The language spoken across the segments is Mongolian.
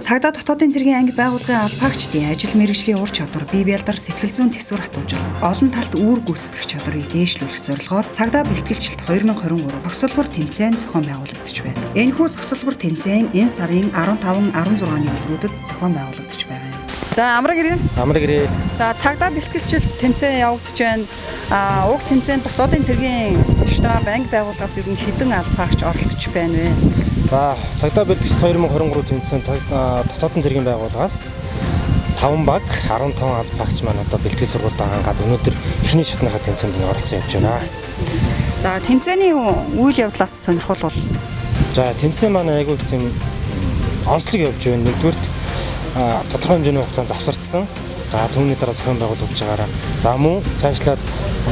Цагдаа дотоодын цэргийн анги байгууллагын албаагчдын ажил мэргэжлийн ур чадвар, бие бэлдар, сэтгэл зүйн төсвөр хатуужил, олон талт үүрэг гүйцэтгэх чадварыг дээшлүүлэх зорилгоор цагдаа бэлтгэлжилт 2023 цогцлбор тэмцээн зохион байгуулагдаж байна. Энэхүү цогцлбор тэмцээн энэ сарын 15, 16-ны өдрүүдэд зохион байгуулагдаж байгаа юм. За амраг ирээ. За цагдаа бэлтгэлжилт тэмцээн явагдаж байна. Уг тэмцээнд дотоодын цэргийн штаб анги байгууллагаас ер нь хэдэн албаагч оролцож байна вэ? За цагдаа бэлтгэгч 2023 тэмцээнд дотоодын цэргийн байгууллагаас 5 баг 15 албаагч маань одоо бэлтгэл сургалт ангаад өнөөдөр эхний шатныхаа тэмцээнд оролцсон явж байна. За тэмцээний үйл явдлаас сонирхолвол тэмцээн маань айгүй тийм онцлог явж байна. Нэгдүгürt тодорхой хэмжээний хугацаанд завсардсан. За түүний дараа зохион байгуулагдж байгаараа за мөн цаашлаад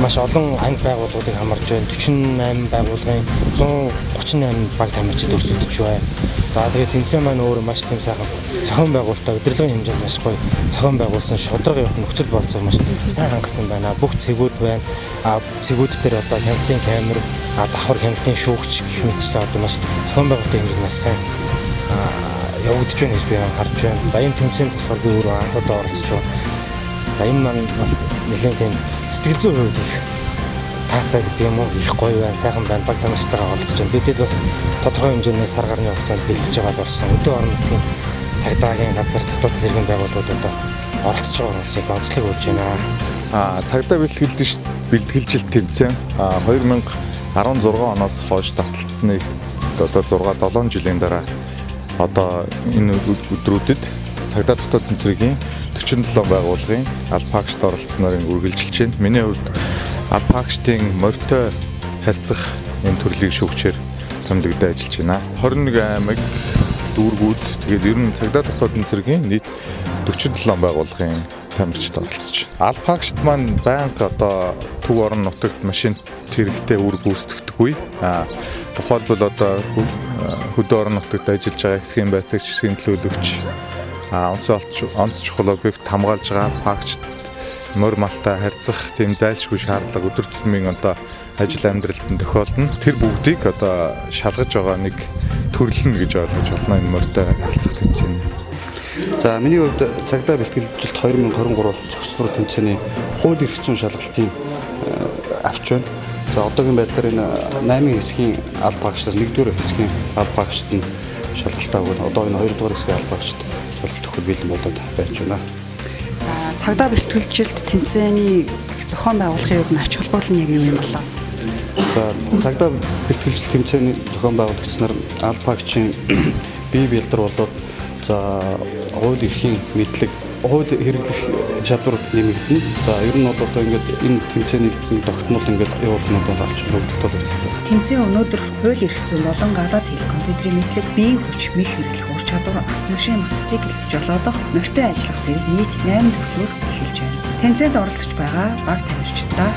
маш олон анги байгууллагуудыг хамарж байна. 48 байгууллагын 138 баг тамирчид өрсөлдөж байна. За тэгээд тэмцээн маань өөрөө маш тийм сайхан зохион байгуулалтаа удирдлагын хэмжээнд маш гоё зохион байгуулсан, шударга явах нөхцөл болцоо маш сайн хангасан байна. Бүх цэгүүд байна. Цэгүүд дээр одоо хяналтын камер, давхар хяналтын шүүгч гэх мэтчлээ одоо маш зохион байгуулалтын хэмжээнд маш сайн явагдаж байна гэж би харж байна. За энэ тэмцээнд болохоор би өөрөө анх удаа оролцож байна. За энэ маань бас нэлээд тийм сэтгэл зүйн хувьд их таатай гэдэг юм уу, их гоё байна, сайхан байна, баг тамирчтайгаа оролцож байна. Бидэд бас тодорхой хэмжээний сар гарны хугацаанд бэлтэж байгаад орсон. Өдөө орон тийм цагдаагийн газар дотоод цэргийн байгууллагууд одоо оролцож байгаа бас их онцлог болж байна. Цагдаа бэлтгэлжилт тэмцээн 2016 оноос хойш тасалдсны эцэст одоо 6-7 жилийн дараа одоо энэ өдрүүдэд цагдаа дотоодын цэргийн 47 байгууллагын албаагчд оролцсноор үргэлжилж байна. Миний хувьд албаагчдын морьтой харьцах энэ төрлийг шүүгчээр томилогдож ажиллаж байна. 21 аймаг дүүргүүд тэгээд ер нь цагдаа дотоодын цэргийн нийт 47 байгууллагын тамирчид оролцож байна. Албаагчд маань байнга одоо төв орон нутагт машин хэрэгтээ үр гүйцэтгэдэггүй. Тухайлбал одоо хөдөө орон нутагт ажиллаж байгаа хэсгийн байцаагч, хэсгийн төлөөлөгч, онц чухал объект хамгаалж байгаа албаагчд морь малтай харьцах тийм зайлшгүй шаардлага өдөр тутмын одоо ажил амьдралд нь тохиолдно. Тэр бүгдийг одоо шалгаж байгаа нэг төрлөн гэж ойлгож болно энэ морьтой харьцах тэмцээний. За миний хувьд цагдаа бэлтгэлжилт 2023 цогцлбор тэмцээний хууль эрх зүйн шалгалтын авч байна. За одоогийн байдлаар энэ 8 хэсгийн албаагчдаас 1-р хэсгийн албаагчд нь шалгалтаа өгнө. Одоо энэ 2-р хэсгийн албаагчд шалгалт өгөх бэлэн болоод байж байна. За цагдаа бэлтгэлжилт тэмцээний зохион байгуулахын ер нь ач холбогдол нь яг юу юм болоо? За цагдаа бэлтгэлжилт тэмцээний зохион байгуулагчнаар албаагчийн бие бэлдар болоод за хууль эрхийн мэдлэг, хууль хэрэглэх чадвар нэмэгдэнэ. За ер нь бол одоо ингээд энэ тэмцээнийг тогтмол ингээд явуулах нь одоо авч хөгжөлтөд байна. Тэмцээн өнөөдөр хууль эрх зүйн болон гадаад хэл, компьютерийн мэдлэг, биеийн хүч, мэх хэрэглэх ур чадвар, автомашин, мотоцикл, жолоодох, морьтой ажиллах зэрэг нийт 8 төрлөөр эхэлж байна. Тэмцээнд оролцож байгаа баг тамирчдаа